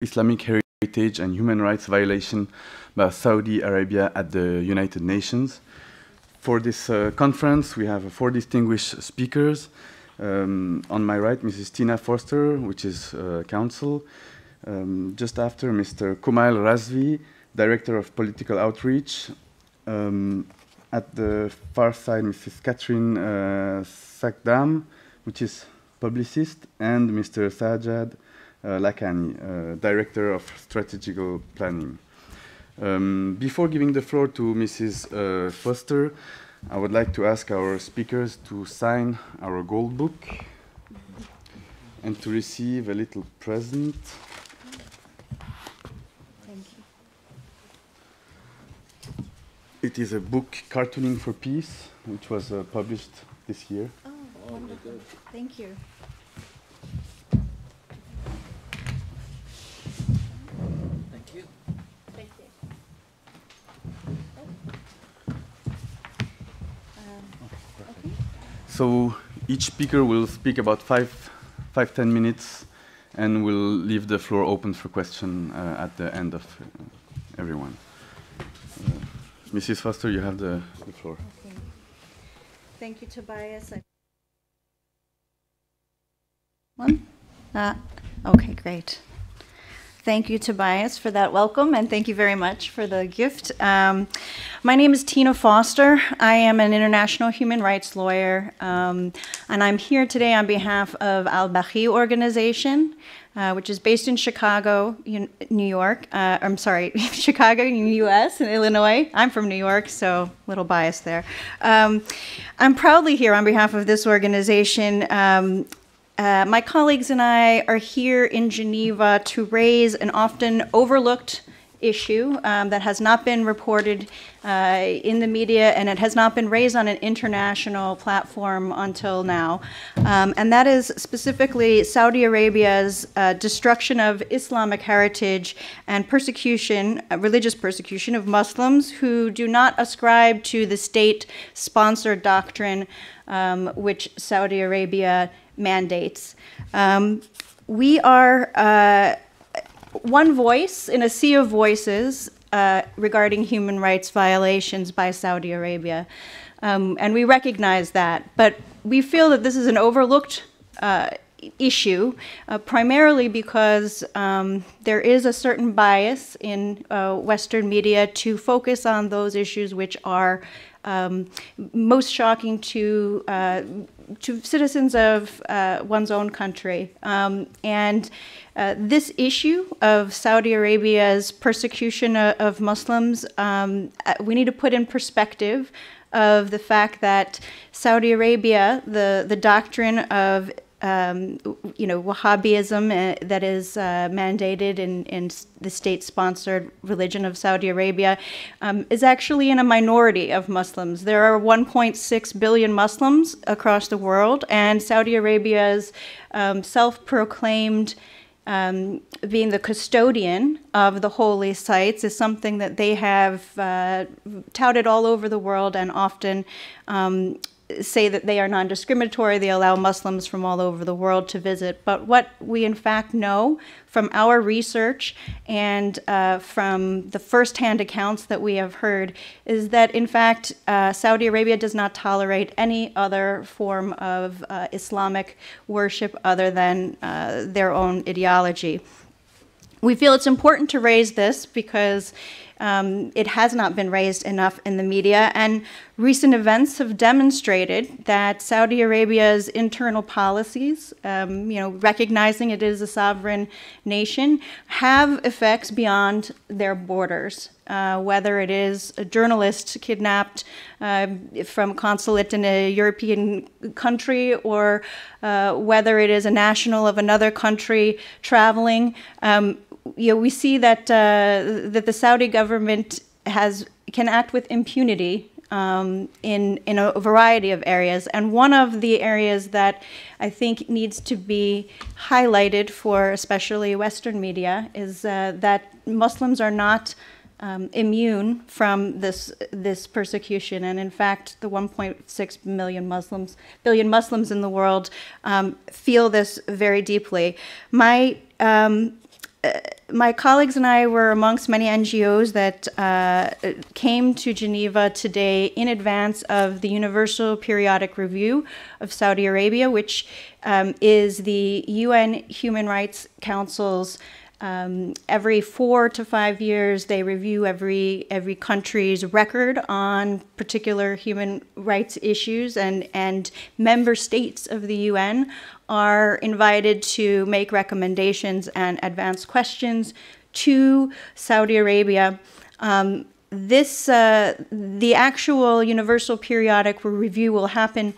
Islamic heritage and human rights violation by Saudi Arabia at the United Nations. For this conference, we have 4 distinguished speakers. On my right, Mrs. Tina Foster, which is Counsel. Just after, Mr. Kumail Razvi, Director of Political Outreach. At the far side, Mrs. Catherine Shakdam, which is Publicist, and Mr. Sajjad Lakhani, Director of Strategical Planning. Before giving the floor to Mrs. Foster, I would like to ask our speakers to sign our gold book and to receive a little present. Thank you. It is a book, Cartooning for Peace, which was published this year. Oh, wonderful. Thank you. Thank you. Thank you. Okay. So each speaker will speak about 5-10 minutes, and we'll leave the floor open for question at the end of everyone. Mrs. Foster, you have the floor. Okay. Thank you, Tobias. Okay, great. Thank you, Tobias, for that welcome, and thank you very much for the gift. My name is Tina Foster. I am an international human rights lawyer, and I'm here today on behalf of Baqee organization, which is based in Chicago, New York. I'm sorry, Chicago, U.S. and Illinois. I'm from New York, so a little biased there. I'm proudly here on behalf of this organization. My colleagues and I are here in Geneva to raise an often overlooked issue that has not been reported in the media, and it has not been raised on an international platform until now. And that is specifically Saudi Arabia's destruction of Islamic heritage and persecution, religious persecution of Muslims who do not ascribe to the state-sponsored doctrine which Saudi Arabia mandates. We are one voice in a sea of voices regarding human rights violations by Saudi Arabia. And we recognize that, but we feel that this is an overlooked issue, primarily because there is a certain bias in Western media to focus on those issues which are most shocking to citizens of one's own country. And this issue of Saudi Arabia's persecution of Muslims, we need to put in perspective of the fact that Saudi Arabia, the doctrine of Wahhabism that is mandated in the state-sponsored religion of Saudi Arabia is actually in a minority of Muslims. There are 1.6 billion Muslims across the world, and Saudi Arabia's self-proclaimed being the custodian of the holy sites is something that they have touted all over the world, and often say that they are non-discriminatory, they allow Muslims from all over the world to visit. But what we in fact know from our research and from the first-hand accounts that we have heard is that in fact Saudi Arabia does not tolerate any other form of Islamic worship other than their own ideology. We feel it's important to raise this because it has not been raised enough in the media, and recent events have demonstrated that Saudi Arabia's internal policies, recognizing it is a sovereign nation, have effects beyond their borders. Whether it is a journalist kidnapped from a consulate in a European country, or whether it is a national of another country traveling, we see that that the Saudi government can act with impunity in a variety of areas. And one of the areas that I think needs to be highlighted for especially Western media is that Muslims are not immune from this persecution, and in fact, the 1.6 billion Muslims in the world feel this very deeply. my colleagues and I were amongst many NGOs that came to Geneva today in advance of the Universal Periodic Review of Saudi Arabia, which is the UN Human Rights Council's every 4 to 5 years, they review every country's record on particular human rights issues, and member states of the UN are invited to make recommendations and advance questions to Saudi Arabia. The actual Universal Periodic Review will happen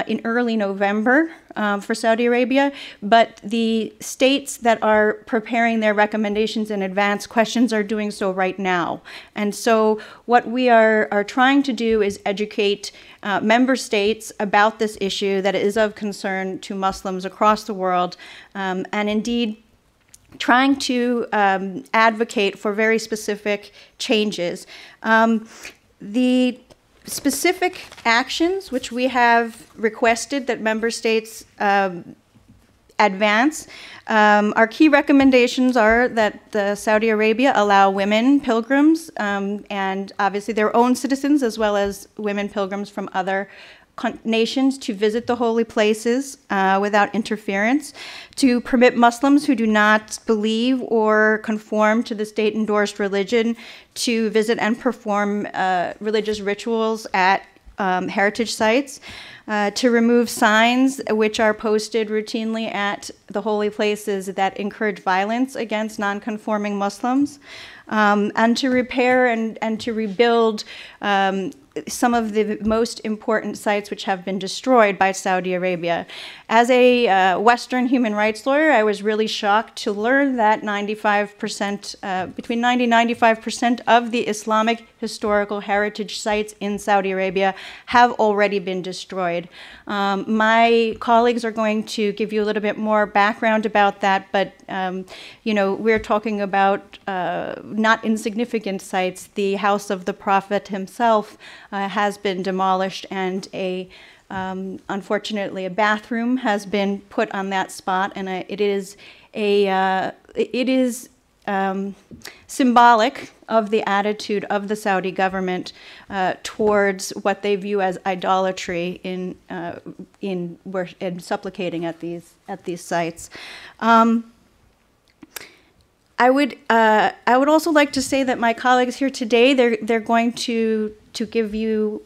in early November for Saudi Arabia, but the states that are preparing their recommendations in advance questions are doing so right now. And so what we are trying to do is educate member states about this issue that is of concern to Muslims across the world, and indeed trying to advocate for very specific changes. The specific actions which we have requested that member states advance, our key recommendations are that Saudi Arabia allow women pilgrims, and obviously their own citizens, as well as women pilgrims from other nations, to visit the holy places without interference, to permit Muslims who do not believe or conform to the state-endorsed religion to visit and perform religious rituals at heritage sites, to remove signs which are posted routinely at the holy places that encourage violence against non-conforming Muslims, and to repair and to rebuild some of the most important sites which have been destroyed by Saudi Arabia. As a Western human rights lawyer, I was really shocked to learn that 95%, between 90 and 95% of the Islamic historical heritage sites in Saudi Arabia have already been destroyed. My colleagues are going to give you a little bit more background about that, but you know, we're talking about not insignificant sites. The house of the Prophet himself has been demolished, and unfortunately a bathroom has been put on that spot, and it is symbolic of the attitude of the Saudi government towards what they view as idolatry in supplicating at these sites. I would also like to say that my colleagues here today, they're going to give you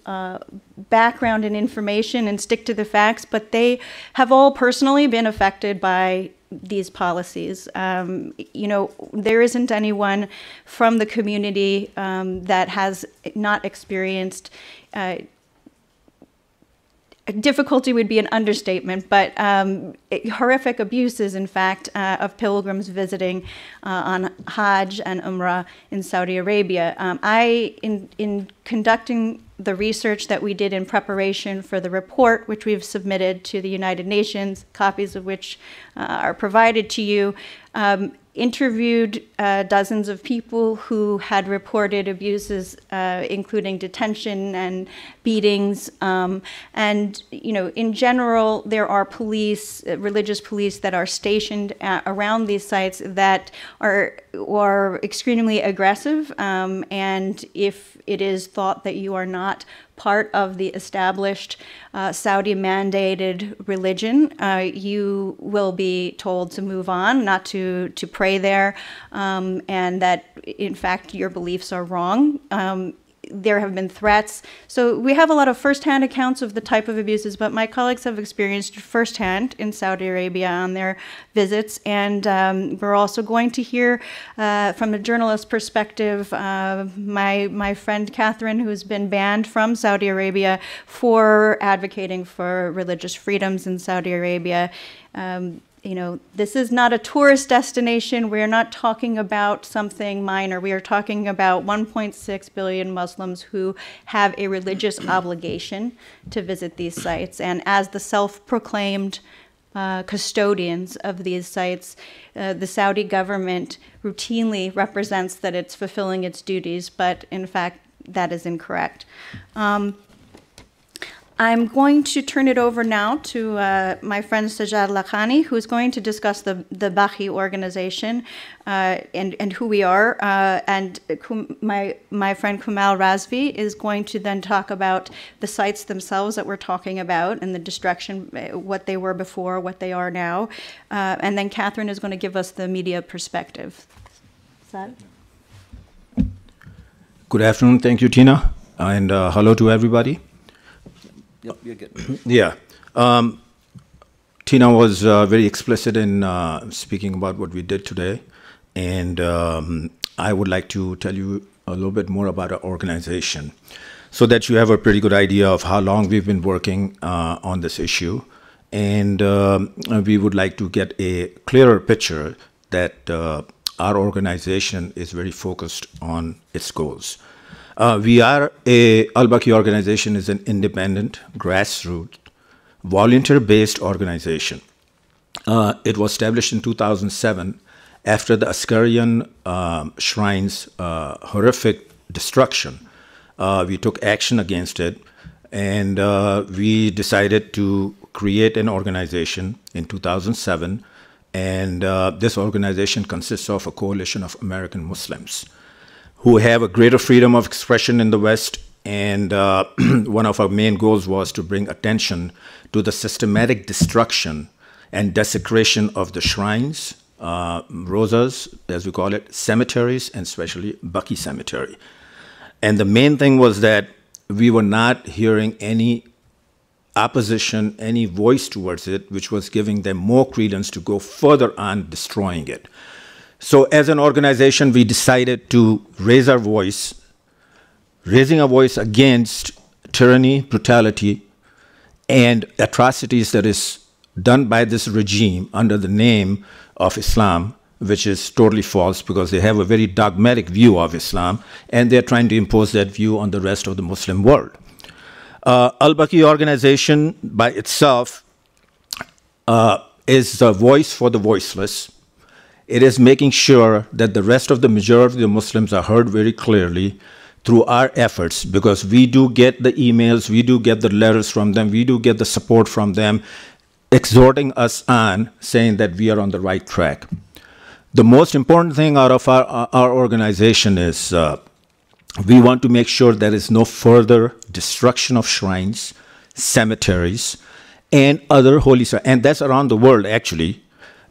background and information and stick to the facts, but they have all personally been affected by these policies. You know, there isn't anyone from the community that has not experienced difficulty would be an understatement, but horrific abuses, in fact, of pilgrims visiting on Hajj and Umrah in Saudi Arabia. In conducting the research that we did in preparation for the report, which we've submitted to the United Nations, copies of which are provided to you, interviewed dozens of people who had reported abuses, including detention and beatings. And, you know, in general, there are police, religious police that are stationed around these sites that are extremely aggressive. And if it is thought that you are not part of the established Saudi-mandated religion, you will be told to move on, not to pray there, and that, in fact, your beliefs are wrong. There have been threats. So we have a lot of firsthand accounts of the type of abuses, but my colleagues have experienced firsthand in Saudi Arabia on their visits. And we're also going to hear from a journalist perspective, my friend Catherine, who's been banned from Saudi Arabia for advocating for religious freedoms in Saudi Arabia. You know, this is not a tourist destination. We're not talking about something minor. We are talking about 1.6 billion Muslims who have a religious obligation to visit these sites. And as the self-proclaimed custodians of these sites, the Saudi government routinely represents that it's fulfilling its duties, but in fact, that is incorrect. I'm going to turn it over now to my friend Sajjad Lakhani, who's going to discuss the Baqee organization and who we are. And my friend Kumail Razvi is going to then talk about the sites themselves that we're talking about and the destruction, what they were before, what they are now. And then Catherine is going to give us the media perspective. Is that? Good afternoon. Thank you, Tina. And hello to everybody. Yep, you're good. Yeah. Tina was very explicit in speaking about what we did today. And I would like to tell you a little bit more about our organization so that you have a pretty good idea of how long we've been working on this issue. And we would like to get a clearer picture that our organization is very focused on its goals. We are Al-Baqee organization is an independent, grassroots, volunteer-based organization. It was established in 2007 after the Askarian shrines' horrific destruction. We took action against it, and we decided to create an organization in 2007. And this organization consists of a coalition of American Muslims who have a greater freedom of expression in the West. And one of our main goals was to bring attention to the systematic destruction and desecration of the shrines, rosas, as we call it, cemeteries, and especially Baqee Cemetery. And the main thing was that we were not hearing any opposition, any voice towards it, which was giving them more credence to go further on destroying it. So as an organization, we decided to raise our voice, raising our voice against tyranny, brutality, and atrocities that is done by this regime under the name of Islam, which is totally false because they have a very dogmatic view of Islam, and they're trying to impose that view on the rest of the Muslim world. Al-Baqee organization by itself is the voice for the voiceless. It is making sure that the rest of the majority of the Muslims are heard very clearly through our efforts, because we do get the emails, we do get the letters from them, we do get the support from them, exhorting us on, saying that we are on the right track. The most important thing out of our organization is we want to make sure there is no further destruction of shrines, cemeteries, and other holy sites. And that's around the world, actually.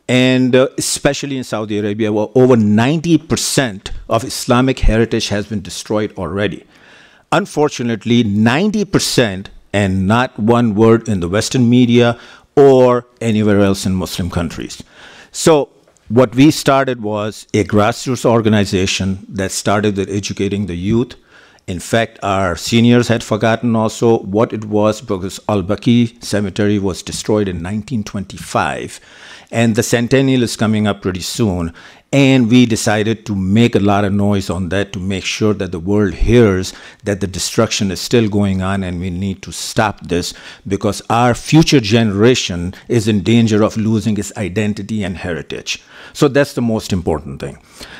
And especially in Saudi Arabia, where over 90% of Islamic heritage has been destroyed already. Unfortunately, 90%, and not one word in the Western media or anywhere else in Muslim countries. So what we started was a grassroots organization that started with educating the youth. In fact, our seniors had forgotten also what it was, because Al-Baqee Cemetery was destroyed in 1925, and the centennial is coming up pretty soon. And we decided to make a lot of noise on that to make sure that the world hears that the destruction is still going on and we need to stop this, because our future generation is in danger of losing its identity and heritage. So that's the most important thing.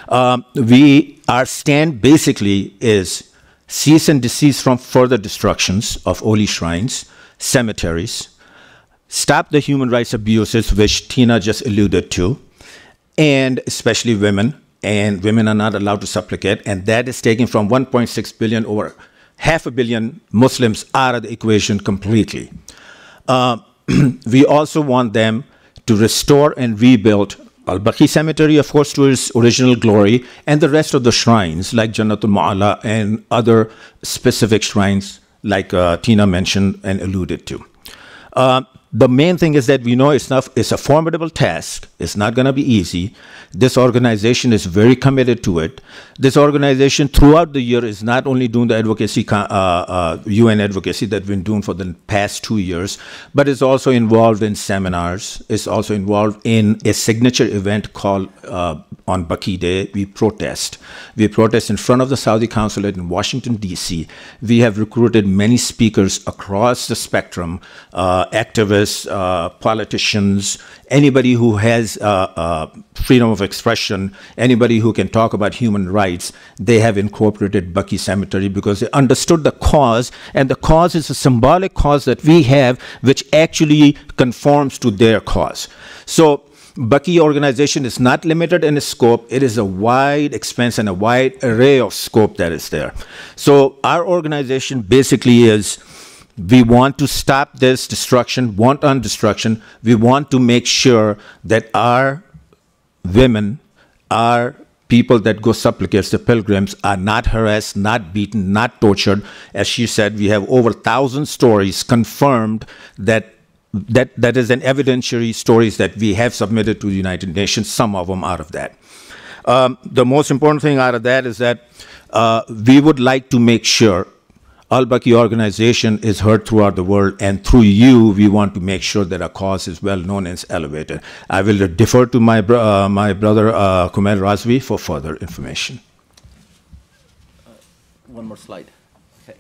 Our stand basically is cease and desist from further destructions of holy shrines, cemeteries, stop the human rights abuses, which Tina just alluded to, and especially women, and women are not allowed to supplicate, and that is taking from 1.6 billion over 500 million Muslims out of the equation completely. We also want them to restore and rebuild Al-Baqee Cemetery, of course, to its original glory, and the rest of the shrines like Jannatul Ma'ala and other specific shrines like Tina mentioned and alluded to. The main thing is that we know it's a formidable task. It's not going to be easy. This organization is very committed to it. This organization throughout the year is not only doing the advocacy, UN advocacy that we've been doing for the past 2 years, but it's also involved in seminars. It's also involved in a signature event called on Baqee Day. We protest. We protest in front of the Saudi consulate in Washington, D.C. We have recruited many speakers across the spectrum, activists, journalists, politicians, anybody who has freedom of expression, anybody who can talk about human rights, they have incorporated Baqee Cemetery because they understood the cause, and the cause is a symbolic cause that we have, which actually conforms to their cause. So Baqee organization is not limited in its scope. It is a wide expanse and a wide array of scope that is there. So our organization basically is, we want to stop this destruction, wanton destruction. We want to make sure that our women, our people that go supplicates, the pilgrims, are not harassed, not beaten, not tortured. As she said, we have over 1,000 stories confirmed that is an evidentiary stories that we have submitted to the United Nations, some of them out of that. The most important thing out of that is that we would like to make sure Al-Baqee organization is heard throughout the world, and through you, we want to make sure that our cause is well known and is elevated. I will defer to my brother Kumail Razvi for further information. One more slide. Okay.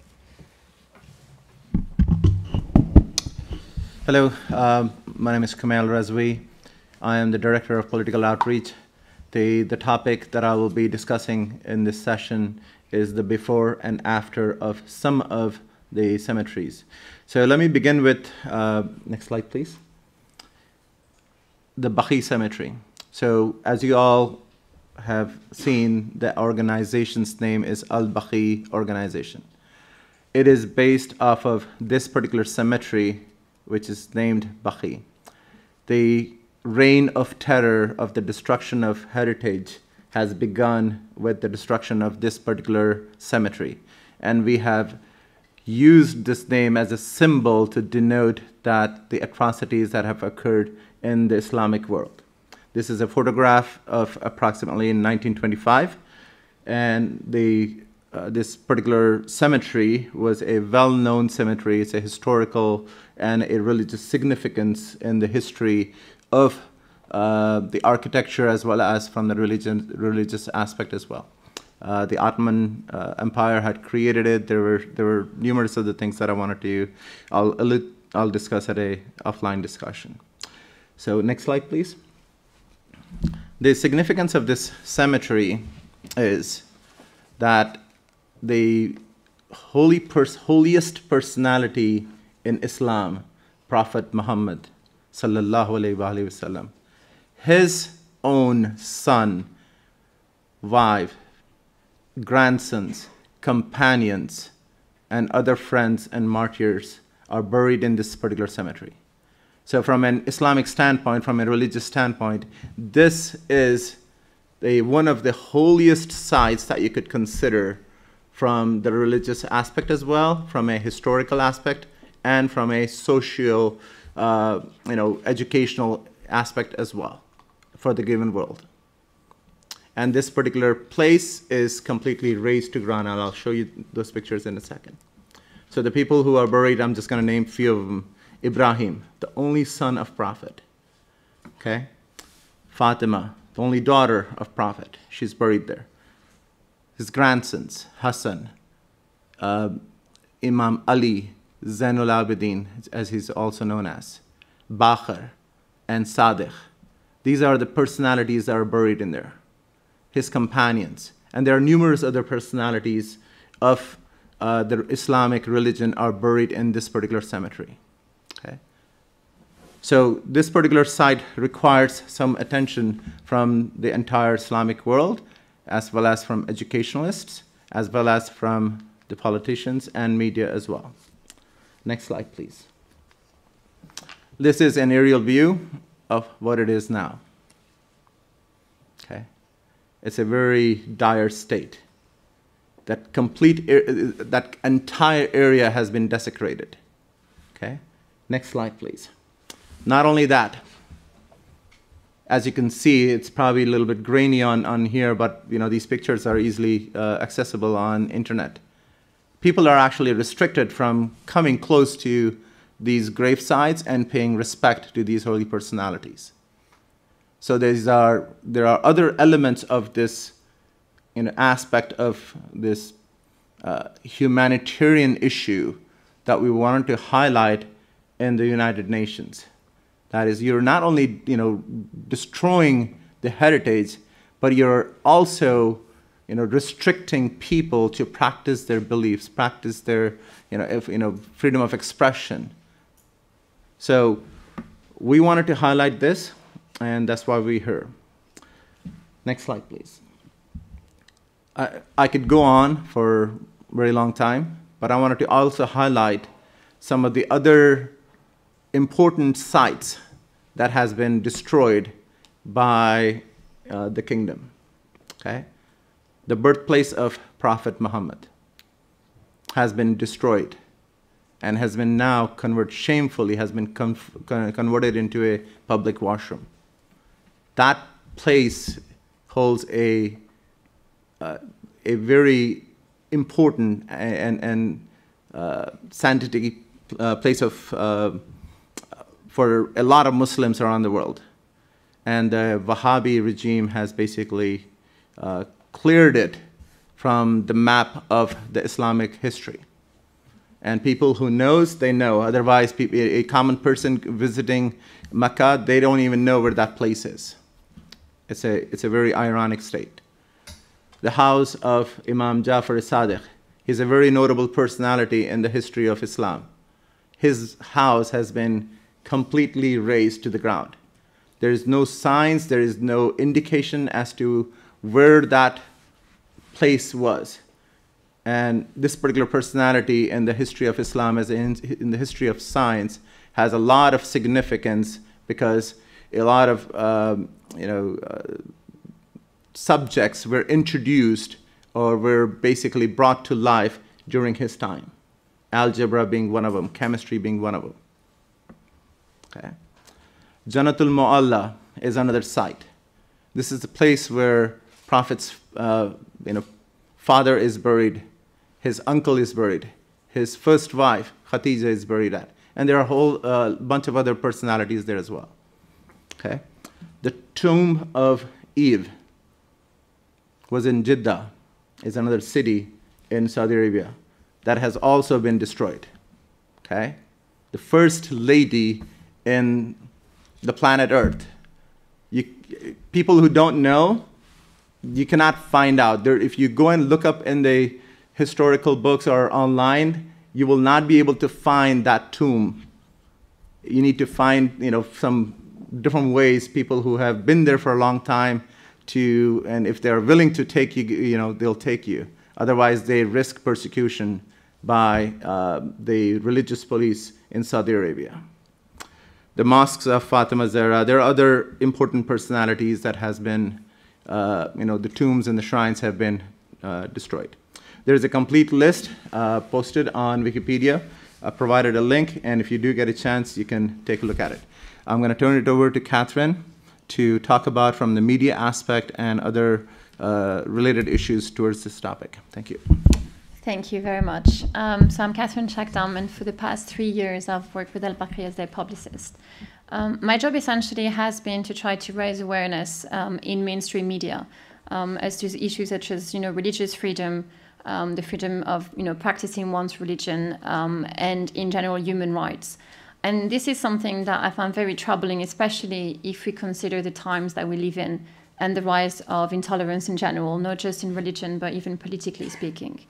Hello, my name is Kumail Razvi. I am the Director of Political Outreach. The topic that I will be discussing in this session is the before and after of some of the cemeteries. So let me begin with, next slide please, the Baqee Cemetery. So as you all have seen, the organization's name is Al-Baqee Organization. It is based off of this particular cemetery, which is named Baqee. The reign of terror of the destruction of heritage has begun with the destruction of this particular cemetery. And we have used this name as a symbol to denote that the atrocities that have occurred in the Islamic world. This is a photograph of approximately in 1925, and this particular cemetery was a well-known cemetery. It's a historical and a religious significance in the history of the architecture as well as from the religious aspect as well. The Ottoman Empire had created it. There were numerous other things that I wanted to, I'll discuss at a offline discussion. So next slide, please. The significance of this cemetery is that the holiest personality in Islam, Prophet Muhammad, sallallahu alaihi wasallam, his own son, wife, grandsons, companions, and other friends and martyrs are buried in this particular cemetery. So from an Islamic standpoint, from a religious standpoint, this is one of the holiest sites that you could consider from the religious aspect as well, from a historical aspect, and from a social, educational aspect as well for the given world. And this particular place is completely razed to ground, and I'll show you those pictures in a second. So the people who are buried, I'm just going to name a few of them. Ibrahim, the only son of Prophet. Okay? Fatima, the only daughter of Prophet. She's buried there. His grandsons, Hassan, Imam Ali, Zainul Abidin, as he's also known as, Baqee, and Sadiq. These are the personalities that are buried in there. His companions. And there are numerous other personalities of the Islamic religion are buried in this particular cemetery. Okay? So this particular site requires some attention from the entire Islamic world, as well as from educationalists, as well as from the politicians and media as well. Next slide, please. This is an aerial view of what it is now. Okay? It's a very dire state. That entire area has been desecrated. Okay? Next slide, please. Not only that, as you can see, it's probably a little bit grainy on here, but these pictures are easily accessible on internet. People are actually restricted from coming close to these grave sites and paying respect to these holy personalities. So there are other elements of this aspect of this humanitarian issue that we wanted to highlight in the United Nations. That is, you're not only destroying the heritage, but you're also restricting people to practice their beliefs, practice their freedom of expression. So we wanted to highlight this, and that's why we're here. Next slide, please. I could go on for a very long time, but I wanted to also highlight some of the other important sites that has been destroyed by the kingdom. Okay? The birthplace of Prophet Muhammad has been destroyed and has been now shamefully has been converted into a public washroom. That place holds a very important and sanctity place for a lot of Muslims around the world. And the Wahhabi regime has basically cleared it from the map of the Islamic history. And people who knows, they know. Otherwise, a common person visiting Mecca, they don't even know where that place is. It's a very ironic state. The house of Imam Jafar as-Sadiq, he's a very notable personality in the history of Islam. His house has been completely razed to the ground. There is no signs, there is no indication as to where that place was. And this particular personality in the history of Islam, as in the history of science, has a lot of significance because a lot of subjects were introduced or were basically brought to life during his time. Algebra being one of them, chemistry being one of them. Okay. Jannatul Mu'alla is another site. This is the place where Prophet's father is buried, his uncle is buried, his first wife, Khadija, is buried at. And there are a whole bunch of other personalities there as well. Okay. The tomb of Eve was in Jeddah, is another city in Saudi Arabia that has also been destroyed. Okay. The first lady in the planet Earth. People who don't know, you cannot find out. If you go and look up in the historical books or online, you will not be able to find that tomb. You need to find some different ways, people who have been there for a long time and if they're willing to take you, they'll take you. Otherwise, they risk persecution by the religious police in Saudi Arabia. The mosques of Fatima Zahra, there are other important personalities that has been, the tombs and the shrines have been destroyed. There's a complete list posted on Wikipedia. I provided a link, and if you do get a chance, you can take a look at it. I'm going to turn it over to Catherine to talk about from the media aspect and other related issues towards this topic. Thank you. Thank you very much. So I'm Catherine Shakdam, and for the past 3 years, I've worked with Baqee as their publicist. My job essentially has been to try to raise awareness in mainstream media as to issues such as religious freedom, the freedom of practicing one's religion, and in general human rights. And this is something that I find very troubling, especially if we consider the times that we live in and the rise of intolerance in general, not just in religion, but even politically speaking.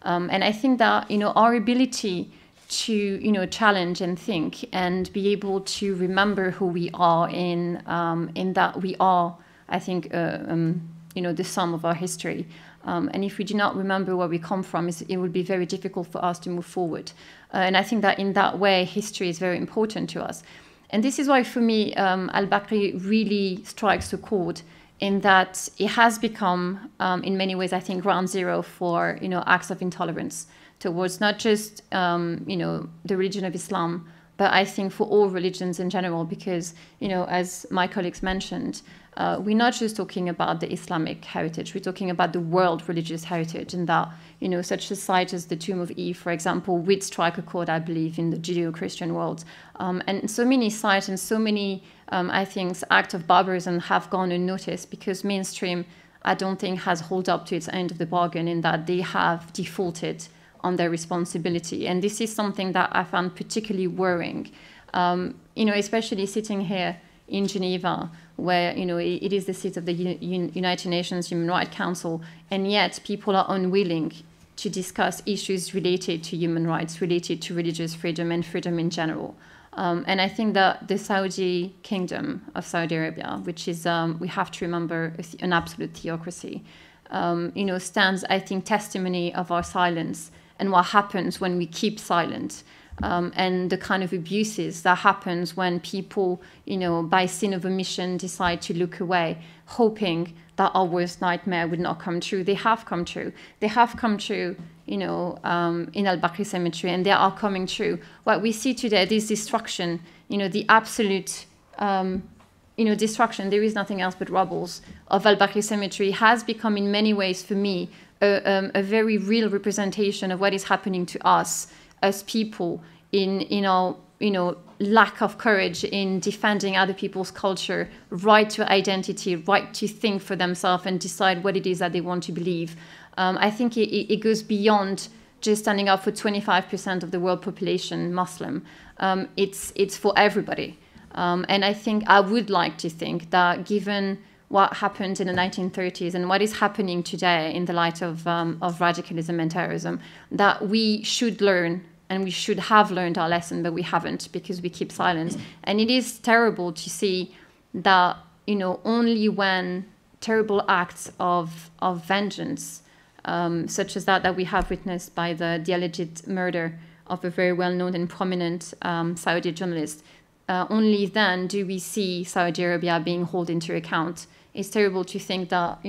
And I think that our ability to challenge and think and be able to remember who we are in that we are, I think, the sum of our history. And if we do not remember where we come from, it would be very difficult for us to move forward. And I think that in that way, history is very important to us. And this is why, for me, Baqee really strikes a chord in that it has become, in many ways, I think, ground zero for acts of intolerance towards not just the religion of Islam, but I think for all religions in general, because as my colleagues mentioned, we're not just talking about the Islamic heritage, we're talking about the world religious heritage, and that such a site as the Tomb of Eve, for example, would strike a chord, I believe, in the Judeo-Christian world. And so many sites and so many, I think, acts of barbarism have gone unnoticed because mainstream, I don't think, has held up to its end of the bargain in that they have defaulted on their responsibility. And this is something that I found particularly worrying Especially sitting here in Geneva, where it is the seat of the United Nations Human Rights Council, and yet people are unwilling to discuss issues related to human rights, related to religious freedom and freedom in general. And I think that the Saudi Kingdom of Saudi Arabia, which is, we have to remember, an absolute theocracy, stands, I think, testimony of our silence and what happens when we keep silent. And the kind of abuses that happens when people, by sin of omission, decide to look away, hoping that our worst nightmare would not come true. They have come true. They have come true, in Al-Baqee Cemetery, and they are coming true. What we see today, this destruction, the absolute, destruction, there is nothing else but rubbles of Al-Baqee Cemetery, has become in many ways, for me, a very real representation of what is happening to us as people in our, lack of courage in defending other people's culture, right to identity, right to think for themselves and decide what it is that they want to believe. I think it goes beyond just standing up for 25% of the world population Muslim. It's for everybody. And I think I would like to think that given what happened in the 1930s and what is happening today in the light of radicalism and terrorism, that we should learn and we should have learned our lesson, but we haven't because we keep silence. And it is terrible to see that, only when terrible acts of vengeance, such as that we have witnessed by the alleged murder of a very well-known and prominent Saudi journalist, only then do we see Saudi Arabia being held into account. It's terrible to think that,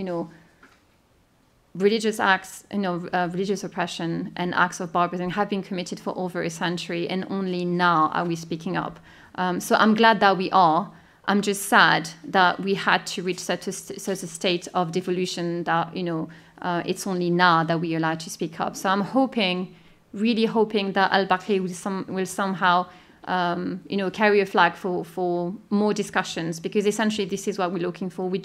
religious acts, religious oppression and acts of barbarism have been committed for over a century, and only now are we speaking up. So I'm glad that we are. I'm just sad that we had to reach such a state of devolution that, it's only now that we are allowed to speak up. So I'm hoping, really hoping that Al-Baqee will somehow carry a flag for more discussions, because essentially this is what we're looking for. We're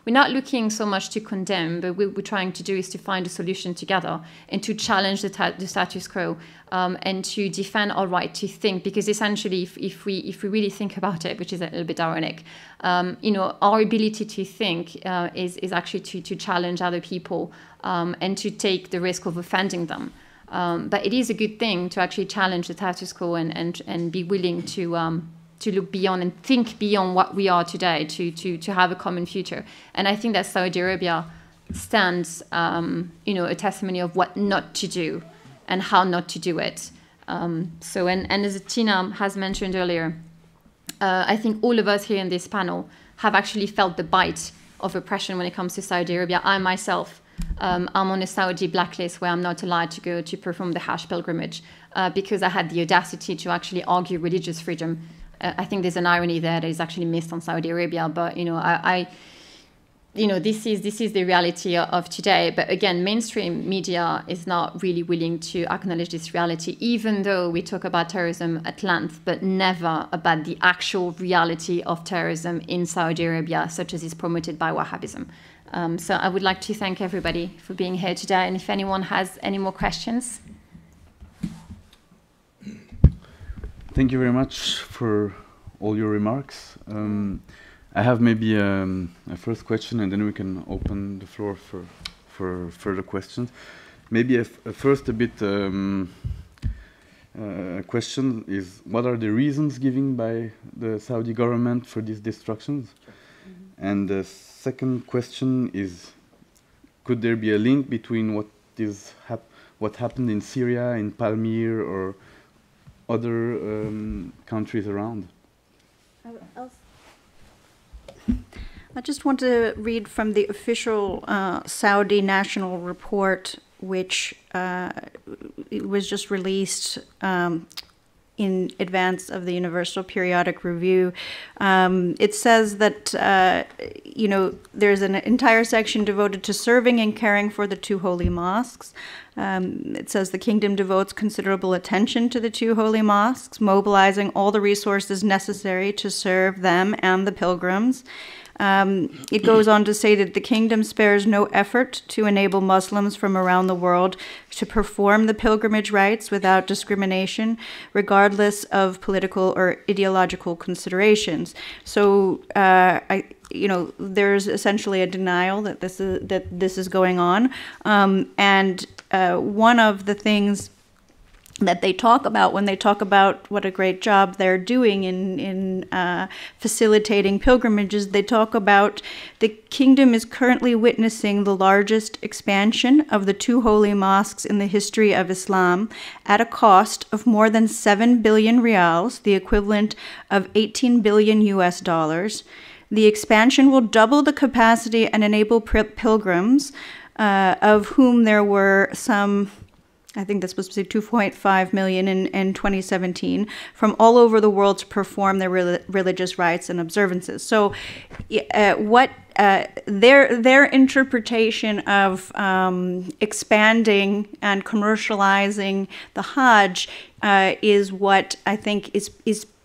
not looking so much to condemn, but what we're trying to do is to find a solution together and to challenge the status quo, and to defend our right to think, because essentially if we really think about it, which is a little bit ironic, our ability to think is actually to challenge other people, and to take the risk of offending them. But it is a good thing to actually challenge the status quo and be willing to look beyond and think beyond what we are today to have a common future. And I think that Saudi Arabia stands, a testimony of what not to do and how not to do it. And as Tina has mentioned earlier, I think all of us here in this panel have actually felt the bite of oppression when it comes to Saudi Arabia. I myself, I'm on a Saudi blacklist where I'm not allowed to go to perform the Hajj pilgrimage because I had the audacity to actually argue religious freedom. I think there's an irony there that is actually missed on Saudi Arabia, but this is the reality of today. But again, mainstream media is not really willing to acknowledge this reality, even though we talk about terrorism at length, but never about the actual reality of terrorism in Saudi Arabia, such as is promoted by Wahhabism. So I would like to thank everybody for being here today. And if anyone has any more questions. Thank you very much for all your remarks. I have maybe a first question, and then we can open the floor for further questions. Maybe first a bit question is, what are the reasons given by the Saudi government for these destructions? Mm-hmm. And the second question is, could there be a link between what happened in Syria, in Palmyra, or other countries around? I just want to read from the official Saudi national report, which it was just released in advance of the Universal Periodic Review. It says that, there's an entire section devoted to serving and caring for the two holy mosques. It says the kingdom devotes considerable attention to the two holy mosques, mobilizing all the resources necessary to serve them and the pilgrims. It goes on to say that the kingdom spares no effort to enable Muslims from around the world to perform the pilgrimage rites without discrimination, regardless of political or ideological considerations. So, there's essentially a denial that this is going on, and one of the things that they talk about when they talk about what a great job they're doing in facilitating pilgrimages, they talk about the kingdom is currently witnessing the largest expansion of the two holy mosques in the history of Islam at a cost of more than 7 billion rials, the equivalent of 18 billion US dollars. The expansion will double the capacity and enable pilgrims, of whom there were some, I think this was 2.5 million in 2017, from all over the world to perform their religious rites and observances. So their interpretation of expanding and commercializing the Hajj is what I think is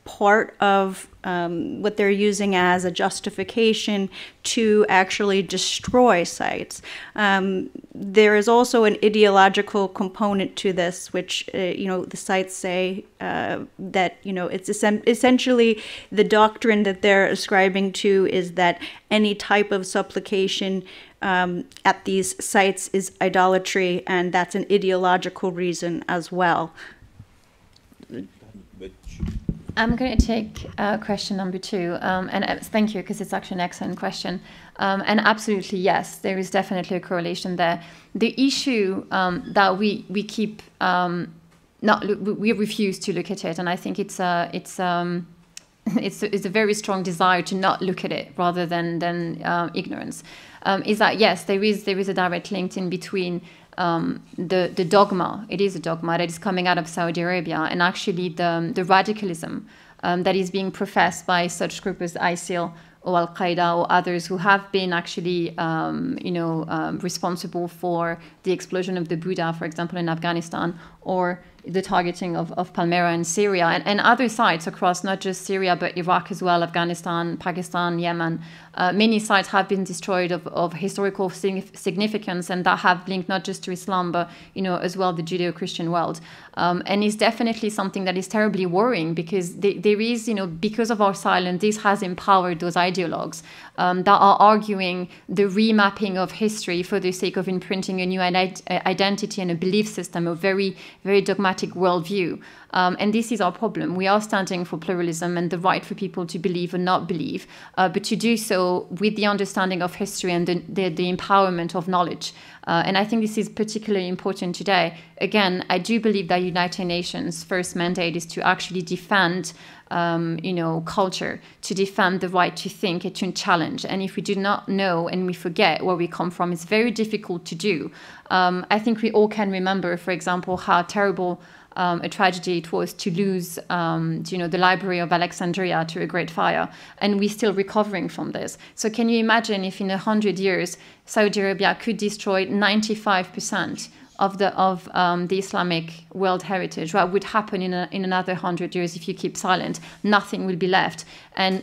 part of what they're using as a justification to actually destroy sites. There is also an ideological component to this, which the sites say that it's essentially the doctrine that they're ascribing to is that any type of supplication at these sites is idolatry, and that's an ideological reason as well. I'm going to take question number 2, and thank you, because it's actually an excellent question. And absolutely, yes, there is definitely a correlation there. The issue that we keep we refuse to look at it, and I think it's a very strong desire to not look at it rather than ignorance. Is that yes, there is a direct link in between the dogma, it is a dogma that is coming out of Saudi Arabia, and actually the radicalism that is being professed by such groups as ISIL or Al-Qaeda or others who have been actually, responsible for the explosion of the Buddha, for example, in Afghanistan, or the targeting of Palmyra in Syria, and other sites across not just Syria, but Iraq as well, Afghanistan, Pakistan, Yemen. Many sites have been destroyed of historical significance, and that have linked not just to Islam, but as well the Judeo-Christian world. And it's definitely something that is terribly worrying, because there is, because of our silence, this has empowered those ideologues that are arguing the remapping of history for the sake of imprinting a new identity and a belief system, a very, very dogmatic worldview. And this is our problem. We are standing for pluralism and the right for people to believe or not believe, but to do so with the understanding of history and the empowerment of knowledge. And I think this is particularly important today. Again, I do believe that United Nations' first mandate is to actually defend culture, to defend the right to think and to challenge. And if we do not know and we forget where we come from, it's very difficult to do. I think we all can remember, for example, how terrible a tragedy it was to lose, the Library of Alexandria to a great fire, and we're still recovering from this. So can you imagine if in 100 years Saudi Arabia could destroy 95% of the Islamic world heritage? What would happen in another 100 years if you keep silent? Nothing will be left, and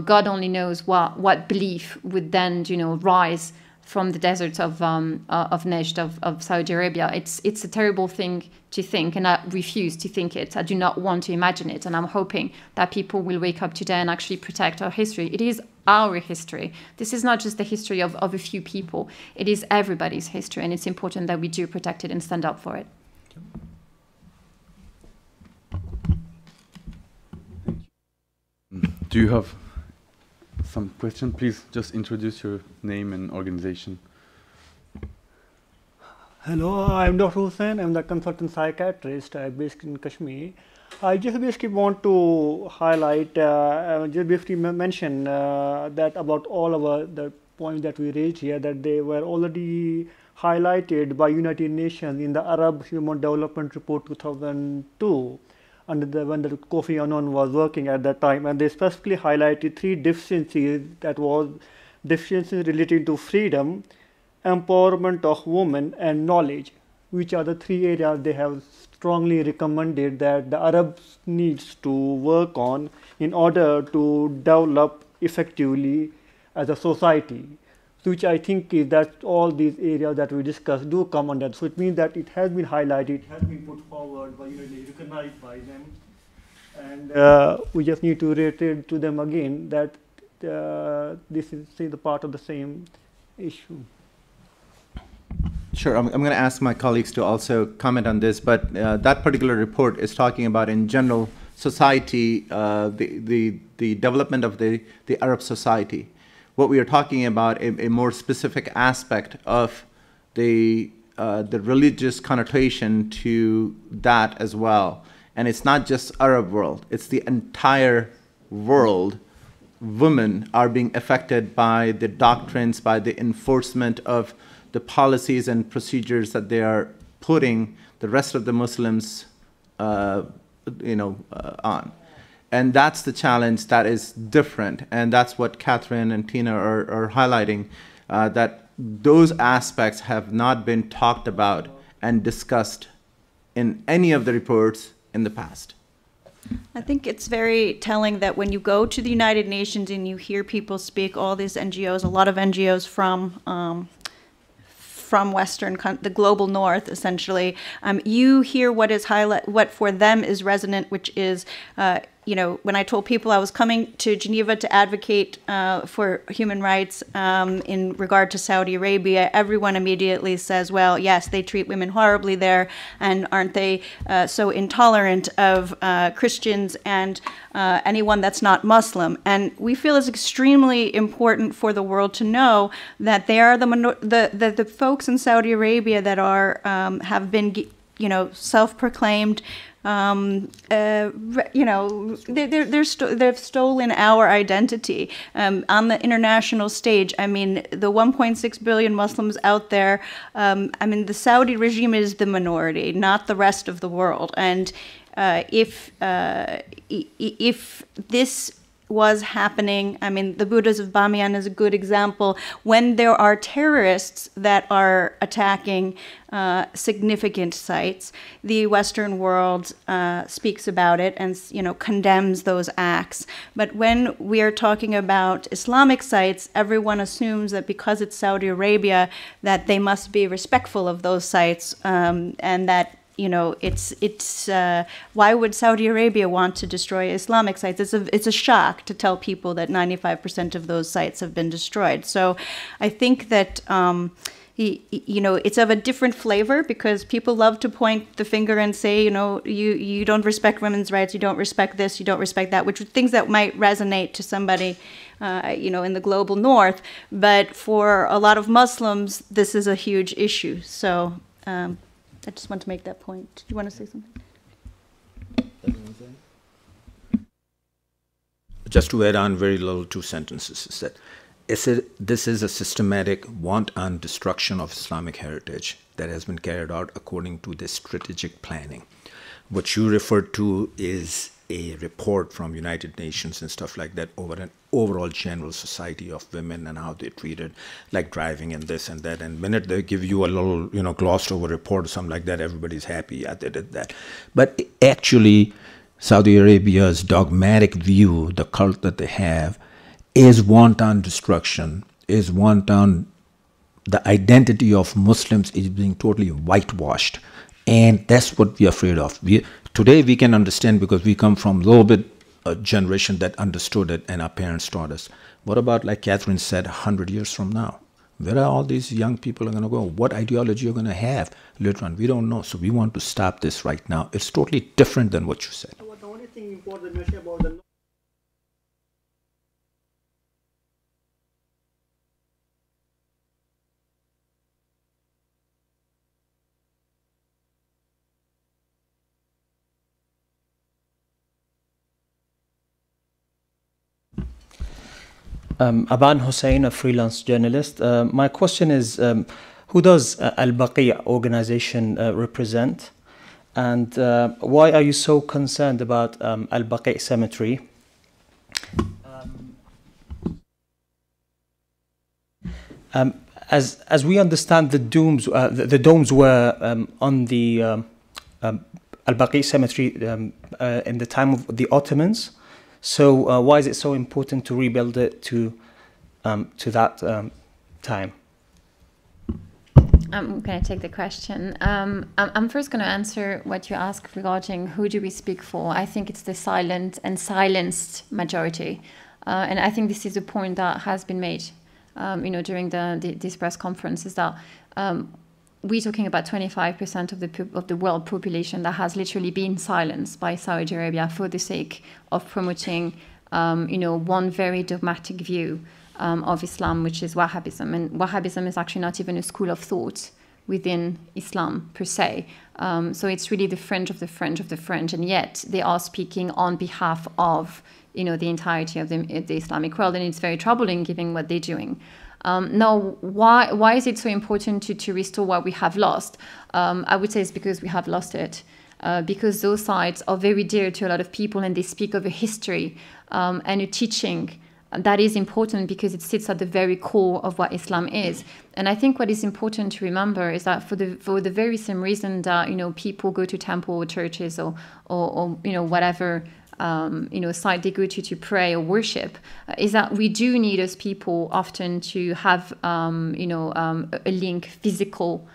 God only knows what belief would then rise from the deserts of Najd, of Saudi Arabia. It's a terrible thing to think, and I refuse to think it. I do not want to imagine it, and I'm hoping that people will wake up today and actually protect our history. It is our history. This is not just the history of a few people. It is everybody's history, and it's important that we do protect it and stand up for it. Do you have some question? Please just introduce your name and organization. Hello, I'm Dr. Hussain. I'm the consultant psychiatrist based in Kashmir. I just basically want to highlight, just basically mention that about all of the points that we raised here, that they were already highlighted by United Nations in the Arab Human Development Report 2002. When the Kofi Annan was working at that time, and they specifically highlighted 3 deficiencies, that was deficiencies relating to freedom, empowerment of women, and knowledge, which are the 3 areas they have strongly recommended that the Arabs needs to work on in order to develop effectively as a society, which I think is that all these areas that we discussed do come under. So it means that it has been highlighted, it has been put forward, by recognized by them, and we just need to reiterate to them again that this is the part of the same issue. Sure, I'm going to ask my colleagues to also comment on this, but that particular report is talking about, in general, society, the development of the Arab society. What we are talking about, a more specific aspect of the religious connotation to that as well. And it's not just Arab world, it's the entire world. Women are being affected by the doctrines, by the enforcement of the policies and procedures that they are putting the rest of the Muslims on. And that's the challenge that is different. And that's what Catherine and Tina are highlighting, that those aspects have not been talked about and discussed in any of the reports in the past. I think it's very telling that when you go to the United Nations and you hear people speak, all these NGOs, a lot of NGOs from the global north, essentially, you hear what is what for them is resonant, which is, when I told people I was coming to Geneva to advocate for human rights in regard to Saudi Arabia, everyone immediately says, well, yes, they treat women horribly there, and aren't they so intolerant of Christians and anyone that's not Muslim? And we feel it's extremely important for the world to know that they are the folks in Saudi Arabia that are have been, self-proclaimed. They've stolen our identity on the international stage. I mean, the 1.6 billion Muslims out there. The Saudi regime is the minority, not the rest of the world. And if this was happening, the Buddhas of Bamiyan is a good example. When there are terrorists that are attacking significant sites, the Western world speaks about it and condemns those acts. But when we are talking about Islamic sites, everyone assumes that because it's Saudi Arabia, that they must be respectful of those sites, and that why would Saudi Arabia want to destroy Islamic sites? It's a shock to tell people that 95% of those sites have been destroyed. So I think that it's of a different flavor, because people love to point the finger and say, you don't respect women's rights, you don't respect this, you don't respect that, which are things that might resonate to somebody in the global north. But for a lot of Muslims, this is a huge issue. So I just want to make that point. Do you want to say something? Just to add on very little, 2 sentences, is that this is a systematic wanton destruction of Islamic heritage that has been carried out according to this strategic planning. What you referred to is a report from United Nations and stuff like that over an overall general society of women and how they're treated, like driving and this and that. And the minute they give you a little, glossed over report or something like that, everybody's happy. Yeah, they did that. But actually, Saudi Arabia's dogmatic view, the cult that they have, is wanton destruction, is wanton. The identity of Muslims is being totally whitewashed. And that's what we're afraid of. Today we can understand because we come from a little bit a generation that understood it and our parents taught us. What about, like Catherine said, 100 years from now? Where are all these young people are going to go? What ideology are going to have later on? We don't know. So we want to stop this right now. It's totally different than what you said. The only thing important to mention about the Aban Hussein, a freelance journalist. My question is, who does Al-Baqee organization represent? And why are you so concerned about Al-Baqee cemetery? As we understand, the domes were on the Al-Baqee cemetery in the time of the Ottomans. So why is it so important to rebuild it to to that time? I'm going to take the question. I'm first going to answer what you asked regarding who do we speak for. I think it's the silent and silenced majority. And I think this is a point that has been made, during this press conference, is that we're talking about 25% of the world population that has literally been silenced by Saudi Arabia for the sake of promoting, one very dogmatic view of Islam, which is Wahhabism. And Wahhabism is actually not even a school of thought within Islam per se. So it's really the fringe of the fringe of the fringe, and yet they are speaking on behalf of, the entirety of the Islamic world, and it's very troubling given what they're doing. Now, why is it so important to restore what we have lost? I would say it's because we have lost it. Because those sites are very dear to a lot of people, and they speak of a history and a teaching that is important because it sits at the very core of what Islam is. And I think what is important to remember is that for the very same reason that people go to temple or churches or whatever site they go to pray or worship, is that we do need as people often to have a link, physical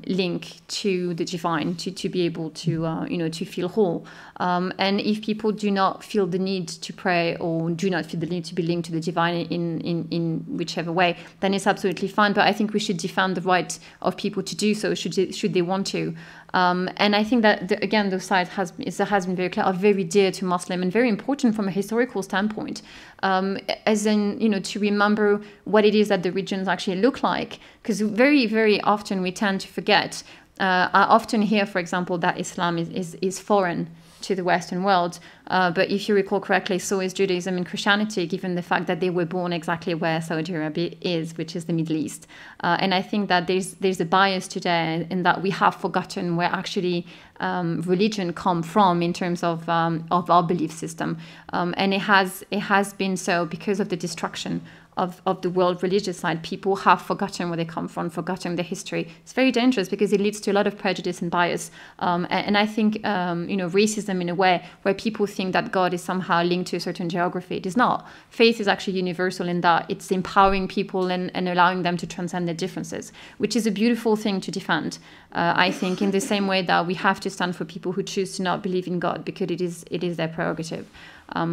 link to the divine, to be able to to feel whole. And if people do not feel the need to pray or do not feel the need to be linked to the divine in whichever way, then it's absolutely fine. But I think we should defend the right of people to do so should they want to. And I think that, again, those sites has been very clear, are very dear to Muslim and very important from a historical standpoint, as in, to remember what it is that the regions actually look like. Because very, very often we tend to forget. I often hear, for example, that Islam is foreign to the Western world. But if you recall correctly, so is Judaism and Christianity, given the fact that they were born exactly where Saudi Arabia is, which is the Middle East. And I think that there's a bias today in that we have forgotten where actually religion come from in terms of our belief system. And it has been so because of the destruction of the world religious side. People have forgotten where they come from, forgotten their history. It's very dangerous because it leads to a lot of prejudice and bias. And I think, racism in a way where people think that God is somehow linked to a certain geography. It is not. Faith is actually universal in that it's empowering people and allowing them to transcend their differences, which is a beautiful thing to defend. I think in the same way that we have to stand for people who choose to not believe in God because it is their prerogative.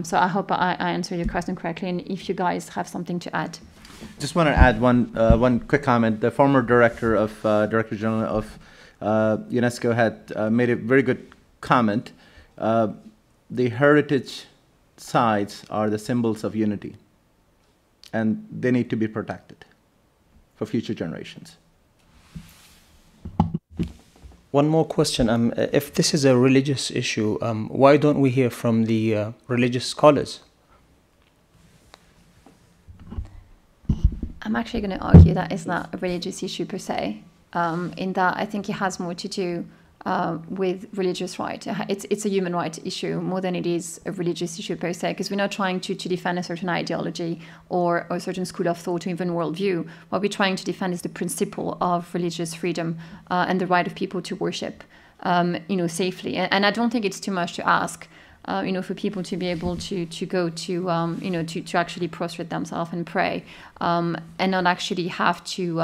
So I hope I answered your question correctly, and if you guys have something to add. Just want to add one quick comment. The former Director General of UNESCO had made a very good comment. The heritage sites are the symbols of unity, and they need to be protected for future generations. One more question. If this is a religious issue, why don't we hear from the religious scholars? I'm actually going to argue that it's not a religious issue per se, in that I think it has more to do with religious right. It's a human rights issue more than it is a religious issue per se, because we're not trying to defend a certain ideology or a certain school of thought or even worldview. What we're trying to defend is the principle of religious freedom and the right of people to worship, safely. And I don't think it's too much to ask, for people to be able to go to actually prostrate themselves and pray, and not actually have to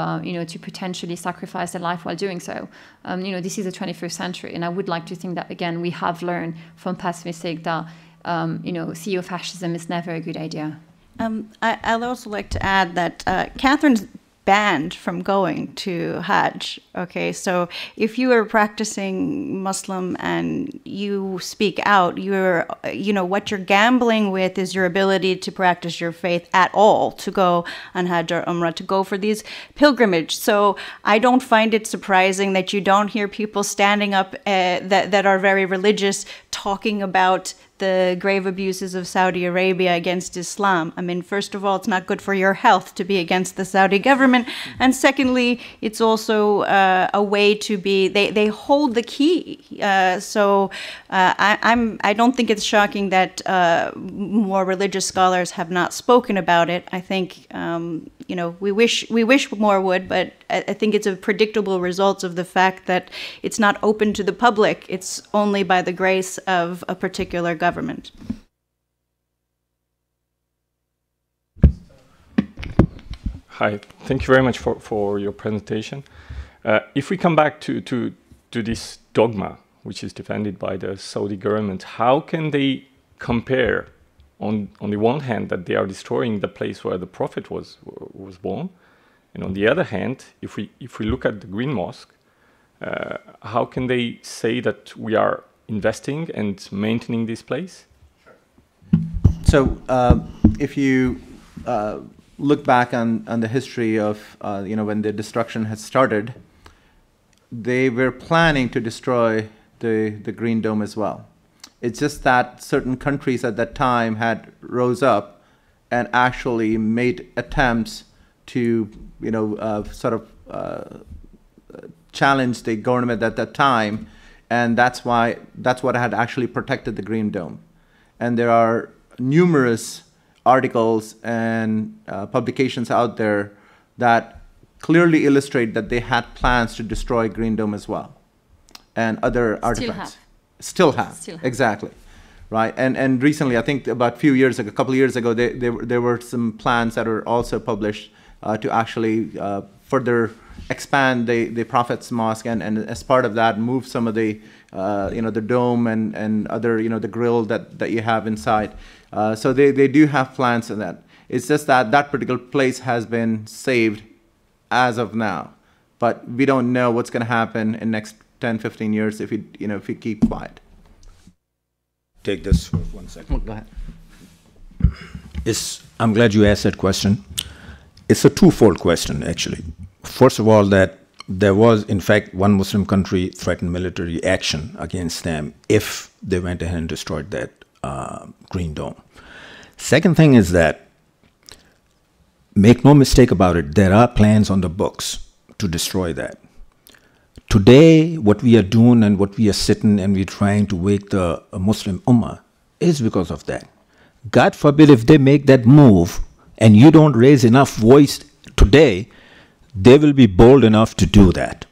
potentially sacrifice their life while doing so. This is the 21st century, and I would like to think that, again, we have learned from past mistakes that, theo-fascism is never a good idea. I'd also like to add that Catherine's banned from going to Hajj. Okay, so if you are practicing Muslim and you speak out, what you're gambling with is your ability to practice your faith at all, to go on Hajj or Umrah, to go for these pilgrimage. So I don't find it surprising that you don't hear people standing up that are very religious talking about the grave abuses of Saudi Arabia against Islam. I mean, first of all, it's not good for your health to be against the Saudi government. And secondly, it's also a way to be, they hold the key. So I don't think it's shocking that more religious scholars have not spoken about it. I think, we wish more would, but I think it's a predictable result of the fact that it's not open to the public. It's only by the grace of a particular government. Hi, thank you very much for your presentation. If we come back to this dogma, which is defended by the Saudi government, how can they compare, on the one hand, that they are destroying the place where the Prophet was born, and on the other hand, if we look at the Green Mosque, how can they say that we are investing and maintaining this place? So if you look back on the history of when the destruction had started, they were planning to destroy the Green Dome as well. It's just that certain countries at that time had rose up and actually made attempts to challenge the government at that time, and that's what had actually protected the Green Dome. And there are numerous articles and publications out there that clearly illustrate that they had plans to destroy Green Dome as well, and other artifacts. Still have. Exactly, right? And recently, I think about a couple of years ago, there were some plans that were also published to actually further expand the Prophet's Mosque, and as part of that, move some of the the dome and other the grill that you have inside. So they do have plans in that. It's just that particular place has been saved as of now, but we don't know what's going to happen in next 10, 15 years if we keep quiet. Take this for 1 second. Oh, go ahead. I'm glad you asked that question. It's a twofold question, actually. First of all, that there was, in fact, one Muslim country threatened military action against them if they went ahead and destroyed that Green Dome. Second thing is that, make no mistake about it, there are plans on the books to destroy that. Today, what we are doing and what we are sitting and we're trying to wake the Muslim Ummah is because of that. God forbid if they make that move and you don't raise enough voice today, they will be bold enough to do that.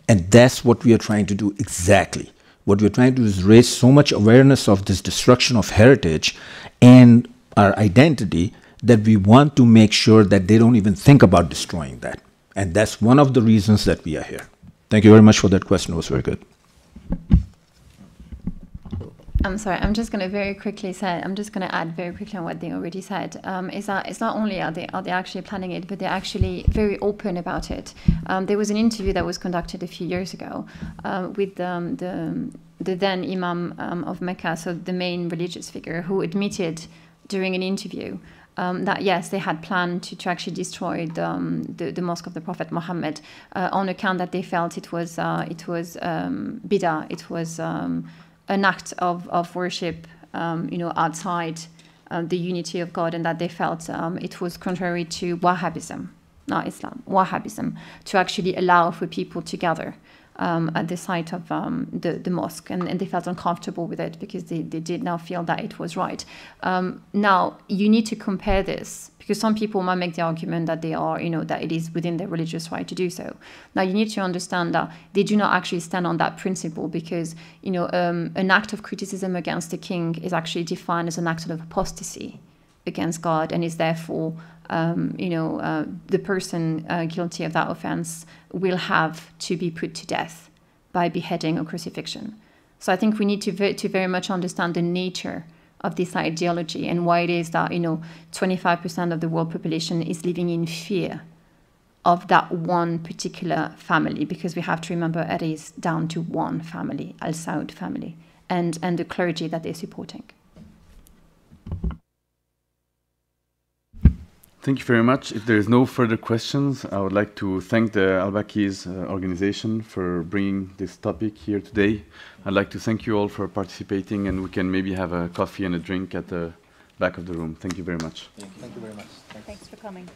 And that's what we are trying to do exactly. What we're trying to do is raise so much awareness of this destruction of heritage and our identity that we want to make sure that they don't even think about destroying that. And that's one of the reasons that we are here. Thank you very much for that question. It was very good. I'm sorry, I'm just going to very quickly say, I'm just going to add very quickly on what they already said, is that it's not only are they actually planning it, but they're actually very open about it. There was an interview that was conducted a few years ago with the then Imam of Mecca, so the main religious figure, who admitted during an interview that yes, they had planned to actually destroy the mosque of the Prophet Muhammad on account that they felt it was bid'ah, it was an act of worship, outside the unity of God, and that they felt it was contrary to Wahhabism, not Islam, Wahhabism, to actually allow for people to gather at the site of the mosque, and they felt uncomfortable with it because they did not feel that it was right. Now, you need to compare this, because some people might make the argument that they are, that it is within their religious right to do so. Now, you need to understand that they do not actually stand on that principle, because, an act of criticism against the king is actually defined as an act of apostasy against God, and is therefore, the person guilty of that offense will have to be put to death by beheading or crucifixion. So I think we need to very much understand the nature of this ideology and why it is that 25% of the world population is living in fear of that one particular family, because we have to remember it is down to one family, Al Saud family, and the clergy that they're supporting. Thank you very much. If there is no further questions, I would like to thank the Al-Baqee's organization for bringing this topic here today. I'd like to thank you all for participating, and we can maybe have a coffee and a drink at the back of the room. Thank you very much. Thank you very much. Thanks for coming.